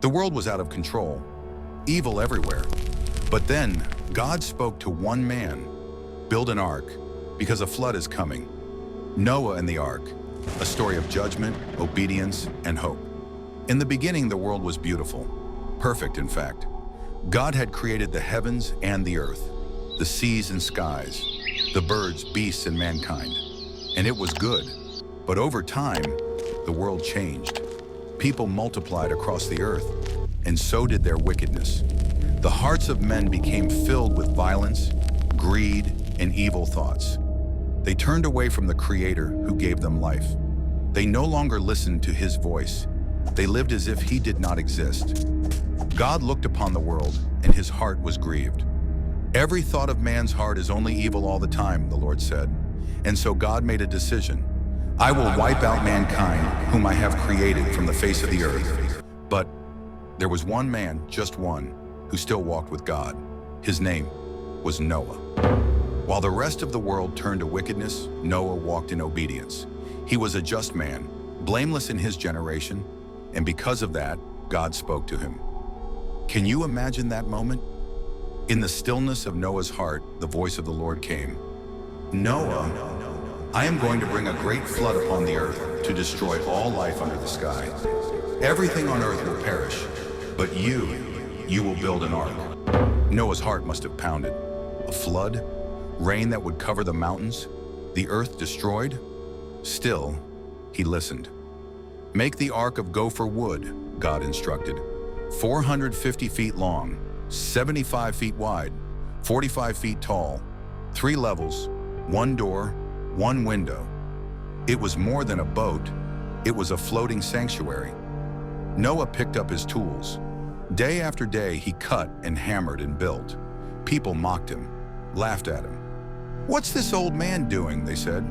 The world was out of control, evil everywhere. But then God spoke to one man, build an ark, because a flood is coming. Noah and the ark, a story of judgment, obedience, and hope. In the beginning, the world was beautiful, perfect in fact. God had created the heavens and the earth, the seas and skies, the birds, beasts, and mankind. And it was good. But over time, the world changed. People multiplied across the earth, and so did their wickedness. The hearts of men became filled with violence, greed, and evil thoughts. They turned away from the Creator who gave them life. They no longer listened to His voice. They lived as if He did not exist. God looked upon the world, and His heart was grieved. Every thought of man's heart is only evil all the time, the Lord said. And so God made a decision. I will wipe out mankind, whom I have created from the face of the earth. But there was one man, just one, who still walked with God. His name was Noah. While the rest of the world turned to wickedness, Noah walked in obedience. He was a just man, blameless in his generation, and because of that, God spoke to him. Can you imagine that moment? In the stillness of Noah's heart, the voice of the Lord came. Noah, I am going to bring a great flood upon the earth to destroy all life under the sky. Everything on earth will perish, but you will build an ark. Noah's heart must have pounded. A flood? Rain that would cover the mountains? The earth destroyed? Still, he listened. Make the ark of gopher wood, God instructed. 450 feet long, 75 feet wide, 45 feet tall, 3 levels, 1 door, 1 window. It was more than a boat. It was a floating sanctuary. Noah picked up his tools. Day after day, he cut and hammered and built. People mocked him, laughed at him. What's this old man doing, they said.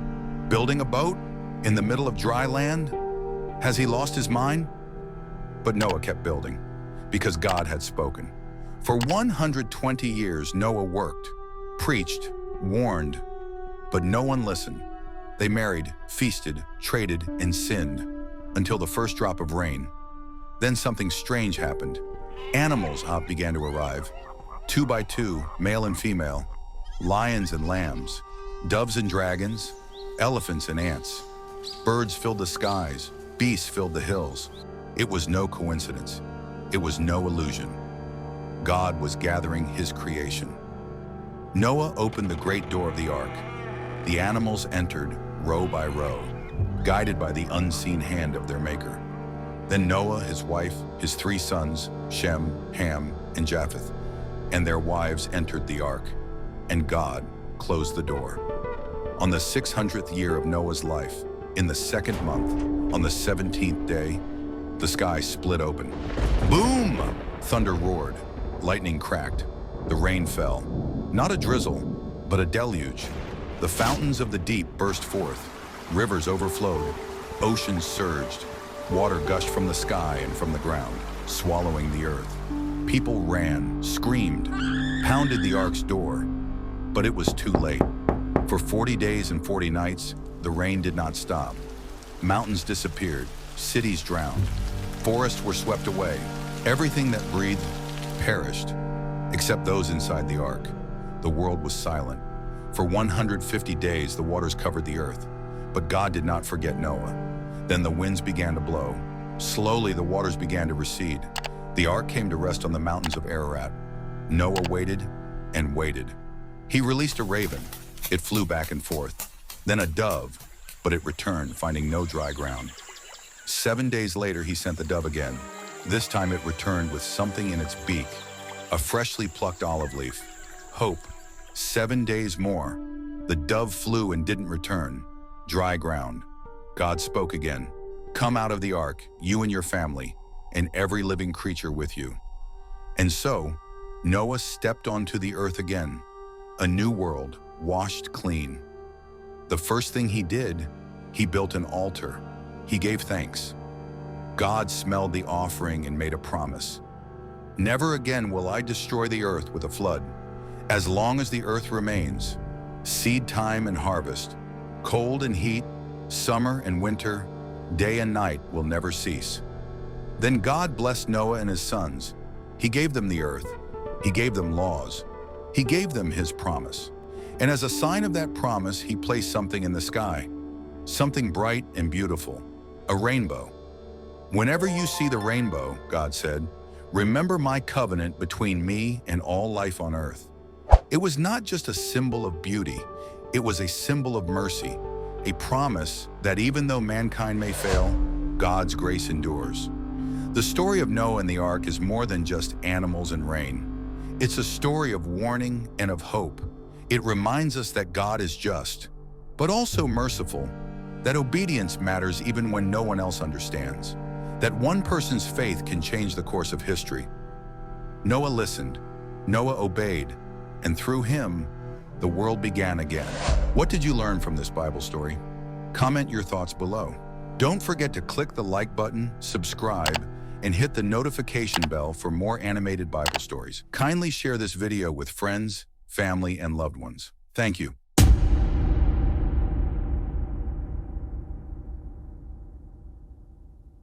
Building a boat in the middle of dry land? Has he lost his mind? But Noah kept building because God had spoken. For 120 years, Noah worked, preached, warned, but no one listened. They married, feasted, traded, and sinned until the first drop of rain. Then something strange happened. Animals began to arrive, 2 by 2, male and female, lions and lambs, doves and dragons, elephants and ants. Birds filled the skies, beasts filled the hills. It was no coincidence. It was no illusion. God was gathering His creation. Noah opened the great door of the ark. The animals entered row by row, guided by the unseen hand of their maker. Then Noah, his wife, his 3 sons, Shem, Ham, and Japheth, and their wives entered the ark, and God closed the door. On the 600th year of Noah's life, in the 2nd month, on the 17th day, the sky split open. Boom! Thunder roared, lightning cracked, the rain fell. Not a drizzle, but a deluge. The fountains of the deep burst forth, rivers overflowed, oceans surged, water gushed from the sky and from the ground, swallowing the earth. People ran, screamed, pounded the ark's door, but it was too late. For 40 days and 40 nights, the rain did not stop. Mountains disappeared, cities drowned, forests were swept away. Everything that breathed perished, except those inside the ark. The world was silent. For 150 days, the waters covered the earth, but God did not forget Noah. Then the winds began to blow. Slowly, the waters began to recede. The ark came to rest on the mountains of Ararat. Noah waited and waited. He released a raven. It flew back and forth. Then a dove, but it returned, finding no dry ground. 7 days later, he sent the dove again. This time it returned with something in its beak, a freshly plucked olive leaf. Hope. 7 days more. The dove flew and didn't return. Dry ground. God spoke again. Come out of the ark, you and your family, and every living creature with you. And so, Noah stepped onto the earth again. A new world, washed clean. The first thing he did, he built an altar. He gave thanks. God smelled the offering and made a promise. Never again will I destroy the earth with a flood. As long as the earth remains, seed time and harvest, cold and heat, summer and winter, day and night will never cease. Then God blessed Noah and his sons. He gave them the earth. He gave them laws. He gave them his promise. And as a sign of that promise, he placed something in the sky, something bright and beautiful, a rainbow. Whenever you see the rainbow, God said, remember my covenant between me and all life on earth. It was not just a symbol of beauty, it was a symbol of mercy, a promise that even though mankind may fail, God's grace endures. The story of Noah and the ark is more than just animals and rain. It's a story of warning and of hope. It reminds us that God is just, but also merciful, that obedience matters even when no one else understands, that one person's faith can change the course of history. Noah listened, Noah obeyed, and through him, the world began again. What did you learn from this Bible story? Comment your thoughts below. Don't forget to click the like button, subscribe, and hit the notification bell for more animated Bible stories. Kindly share this video with friends, family, and loved ones. Thank you.